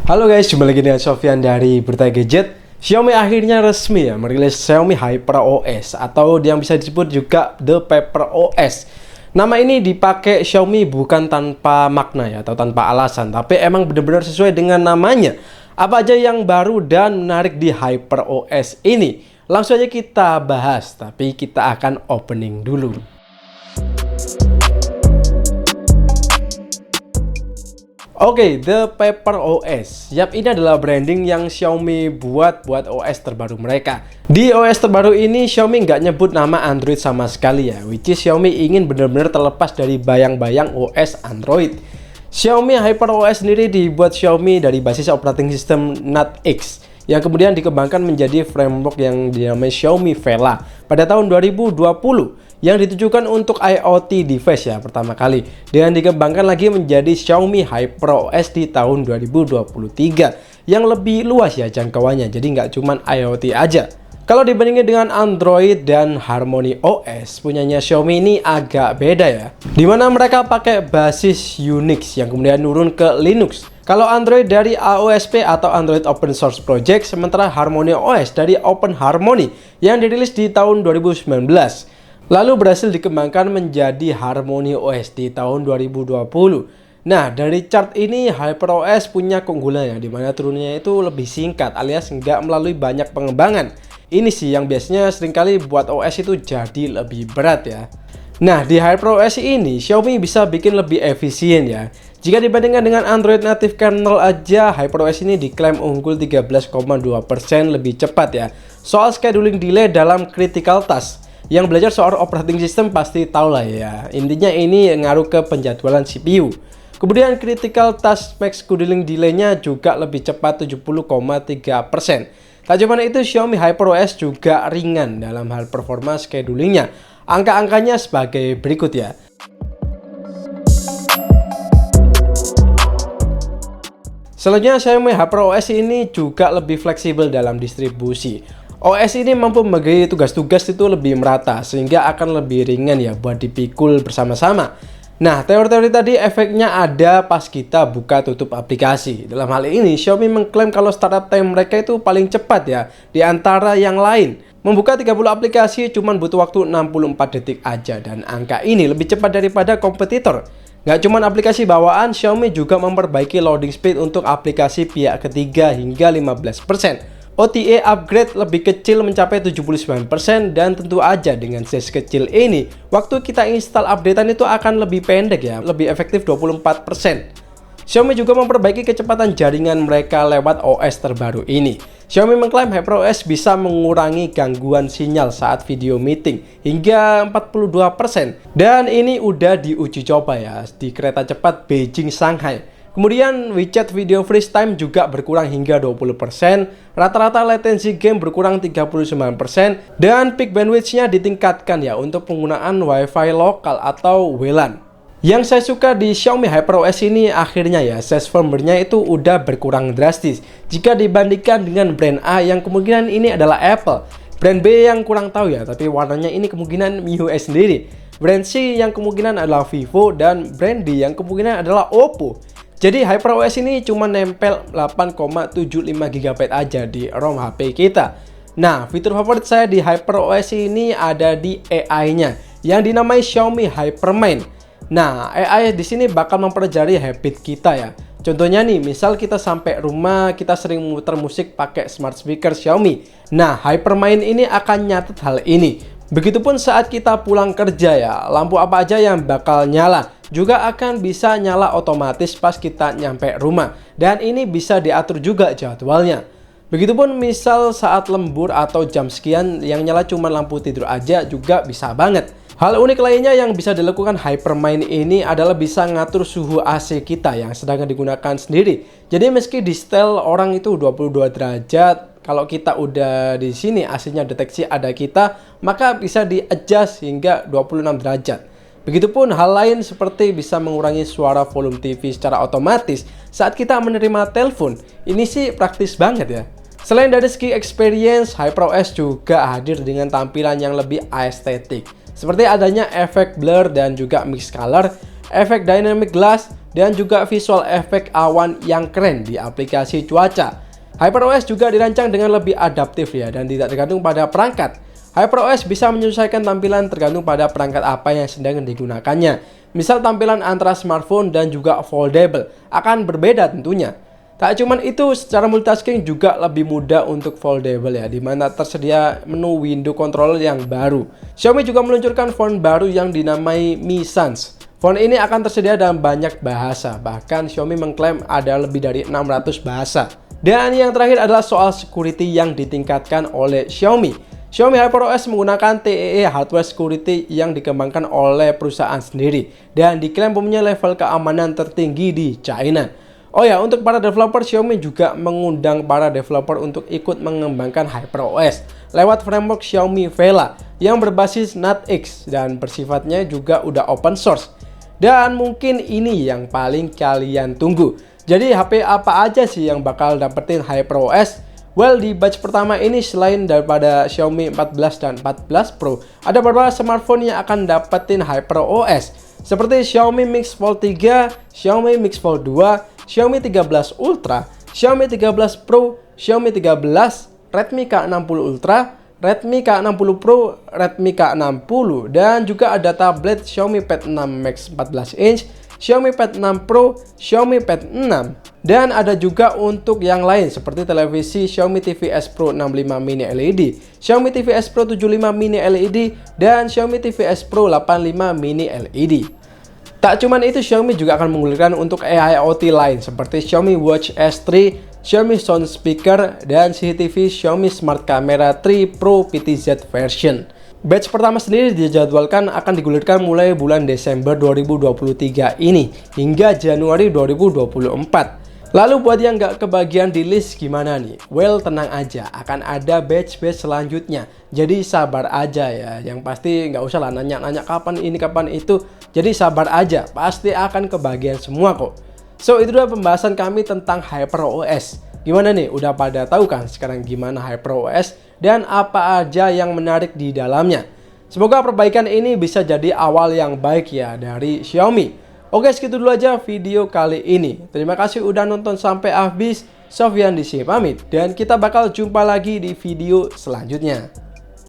Halo guys, jumpa lagi dengan Sofyan dari Berita Gadget. Xiaomi akhirnya resmi merilis Xiaomi HyperOS atau yang bisa disebut juga The Paper OS. Nama ini dipakai Xiaomi bukan tanpa makna atau tanpa alasan, tapi emang benar-benar sesuai dengan namanya. Apa aja yang baru dan menarik di HyperOS ini? Langsung aja kita bahas, tapi kita akan opening dulu. Oke, The Paper OS. Yap, ini adalah branding yang Xiaomi buat OS terbaru mereka. Di OS terbaru ini, Xiaomi nggak nyebut nama Android sama sekali ya. Which is Xiaomi ingin benar-benar terlepas dari bayang-bayang OS Android. Xiaomi HyperOS sendiri dibuat Xiaomi dari basis operating system Nat X, yang kemudian dikembangkan menjadi framework yang dinamai Xiaomi Vela pada tahun 2020. Yang ditujukan untuk IoT device ya pertama kali, dan dikembangkan lagi menjadi Xiaomi HyperOS di tahun 2023 yang lebih luas ya jangkauannya, jadi nggak cuman IoT aja. Kalau dibandingin dengan Android dan Harmony OS, punyanya Xiaomi ini agak beda ya, dimana mereka pakai basis Unix yang kemudian turun ke Linux. Kalau Android dari AOSP atau Android Open Source Project, sementara Harmony OS dari Open Harmony yang dirilis di tahun 2019. Lalu berhasil dikembangkan menjadi Harmony OS di tahun 2020. Nah, dari chart ini HyperOS punya keunggulannya, di mana turunnya itu lebih singkat alias nggak melalui banyak pengembangan. Ini sih yang biasanya seringkali buat OS itu jadi lebih berat ya. Nah, di HyperOS ini Xiaomi bisa bikin lebih efisien ya. Jika dibandingkan dengan Android native kernel aja, HyperOS ini diklaim unggul 13,2% lebih cepat ya. Soal scheduling delay dalam critical task, yang belajar soal operating system pasti tahu lah ya. Intinya ini ngaruh ke penjadwalan CPU. Kemudian critical task max scheduling delay-nya juga lebih cepat 70,3%. Tak cuma itu, Xiaomi HyperOS juga ringan dalam hal performa schedulingnya. Angka-angkanya sebagai berikut ya. Selanjutnya, Xiaomi HyperOS ini juga lebih fleksibel dalam distribusi. OS ini mampu membagi tugas-tugas itu lebih merata, sehingga akan lebih ringan ya buat dipikul bersama-sama. Nah, teori-teori tadi efeknya ada pas kita buka tutup aplikasi. Dalam hal ini, Xiaomi mengklaim kalau startup time mereka itu paling cepat ya di antara yang lain. Membuka 30 aplikasi cuma butuh waktu 64 detik aja, dan angka ini lebih cepat daripada kompetitor. Nggak cuma aplikasi bawaan, Xiaomi juga memperbaiki loading speed untuk aplikasi pihak ketiga hingga 15%. OTA upgrade lebih kecil mencapai 79%, dan tentu aja dengan size kecil ini, waktu kita install updatean itu akan lebih pendek ya, lebih efektif 24%. Xiaomi juga memperbaiki kecepatan jaringan mereka lewat OS terbaru ini. Xiaomi mengklaim HyperOS bisa mengurangi gangguan sinyal saat video meeting hingga 42%. Dan ini udah diuji coba ya di kereta cepat Beijing-Shanghai. Kemudian WeChat Video Freeze Time juga berkurang hingga 20%, rata-rata latency game berkurang 39%, dan peak bandwidth-nya ditingkatkan ya untuk penggunaan Wi-Fi lokal atau WLAN. Yang saya suka di Xiaomi HyperOS ini akhirnya ya, size firmware-nya itu udah berkurang drastis jika dibandingkan dengan brand A yang kemungkinan ini adalah Apple. Brand B yang kurang tahu ya, tapi warnanya ini kemungkinan MIUI sendiri. Brand C yang kemungkinan adalah Vivo, dan brand D yang kemungkinan adalah Oppo. Jadi HyperOS ini cuma nempel 8,75 GB aja di ROM HP kita. Nah, fitur favorit saya di HyperOS ini ada di AI-nya yang dinamai Xiaomi HyperMind. Nah, AI di sini bakal mempelajari habit kita ya. Contohnya nih, misal kita sampai rumah, kita sering muter musik pakai smart speaker Xiaomi. Nah, HyperMind ini akan nyatet hal ini. Begitupun saat kita pulang kerja ya, lampu apa aja yang bakal nyala juga akan bisa nyala otomatis pas kita nyampe rumah, dan ini bisa diatur juga jadwalnya. Begitupun misal saat lembur atau jam sekian yang nyala cuma lampu tidur aja juga bisa banget. Hal unik lainnya yang bisa dilakukan HyperMind ini adalah bisa ngatur suhu AC kita yang sedang digunakan sendiri. Jadi meski di setel orang itu 22 derajat, kalau kita udah di sini AC-nya deteksi ada kita, maka bisa di-adjust hingga 26 derajat. Begitupun hal lain seperti bisa mengurangi suara volume TV secara otomatis saat kita menerima telepon. Ini sih praktis banget ya. Selain dari segi experience, HyperOS juga hadir dengan tampilan yang lebih estetik, seperti adanya efek blur dan juga mix color, efek dynamic glass, dan juga visual efek awan yang keren di aplikasi cuaca. HyperOS juga dirancang dengan lebih adaptif ya dan tidak tergantung pada perangkat. HyperOS bisa menyesuaikan tampilan tergantung pada perangkat apa yang sedang digunakannya. Misal tampilan antara smartphone dan juga foldable akan berbeda tentunya. Tak cuman itu, secara multitasking juga lebih mudah untuk foldable ya, dimana tersedia menu window controller yang baru. Xiaomi juga meluncurkan font baru yang dinamai Mi Sans. Font ini akan tersedia dalam banyak bahasa, bahkan Xiaomi mengklaim ada lebih dari 600 bahasa. Dan yang terakhir adalah soal security yang ditingkatkan oleh Xiaomi. Xiaomi HyperOS menggunakan TEE hardware security yang dikembangkan oleh perusahaan sendiri dan diklaim mempunyai level keamanan tertinggi di China. Oh ya, untuk para developer, Xiaomi juga mengundang para developer untuk ikut mengembangkan HyperOS lewat framework Xiaomi Vela yang berbasis NatX dan bersifatnya juga udah open source. Dan mungkin ini yang paling kalian tunggu. Jadi HP apa aja sih yang bakal dapetin HyperOS? Well, di batch pertama ini selain daripada Xiaomi 14 dan 14 Pro, ada beberapa smartphone yang akan dapetin HyperOS seperti Xiaomi Mix Fold 3, Xiaomi Mix Fold 2, Xiaomi 13 Ultra, Xiaomi 13 Pro, Xiaomi 13, Redmi K60 Ultra, Redmi K60 Pro, Redmi K60, dan juga ada tablet Xiaomi Pad 6 Max 14 inch, Xiaomi Pad 6 Pro, Xiaomi Pad 6. Dan ada juga untuk yang lain seperti televisi Xiaomi TV S Pro 65 Mini LED, Xiaomi TV S Pro 75 Mini LED, dan Xiaomi TV S Pro 85 Mini LED. Tak cuman itu, Xiaomi juga akan menggulirkan untuk AIoT lain seperti Xiaomi Watch S3, Xiaomi Sound Speaker, dan CCTV Xiaomi Smart Camera 3 Pro PTZ version. Batch pertama sendiri dijadwalkan akan digulirkan mulai bulan Desember 2023 ini hingga Januari 2024. Lalu buat yang nggak kebagian di list gimana nih? Well, tenang aja, akan ada batch-batch selanjutnya. Jadi sabar aja ya. Yang pasti nggak usah lah nanya-nanya kapan ini kapan itu. Jadi sabar aja, pasti akan kebagian semua kok. So, itu adalah pembahasan kami tentang HyperOS. Gimana nih? Udah pada tahu kan sekarang gimana HyperOS dan apa aja yang menarik di dalamnya? Semoga perbaikan ini bisa jadi awal yang baik ya dari Xiaomi. Oke, segitu dulu aja video kali ini. Terima kasih udah nonton sampai habis. Sofyan di sini pamit dan kita bakal jumpa lagi di video selanjutnya.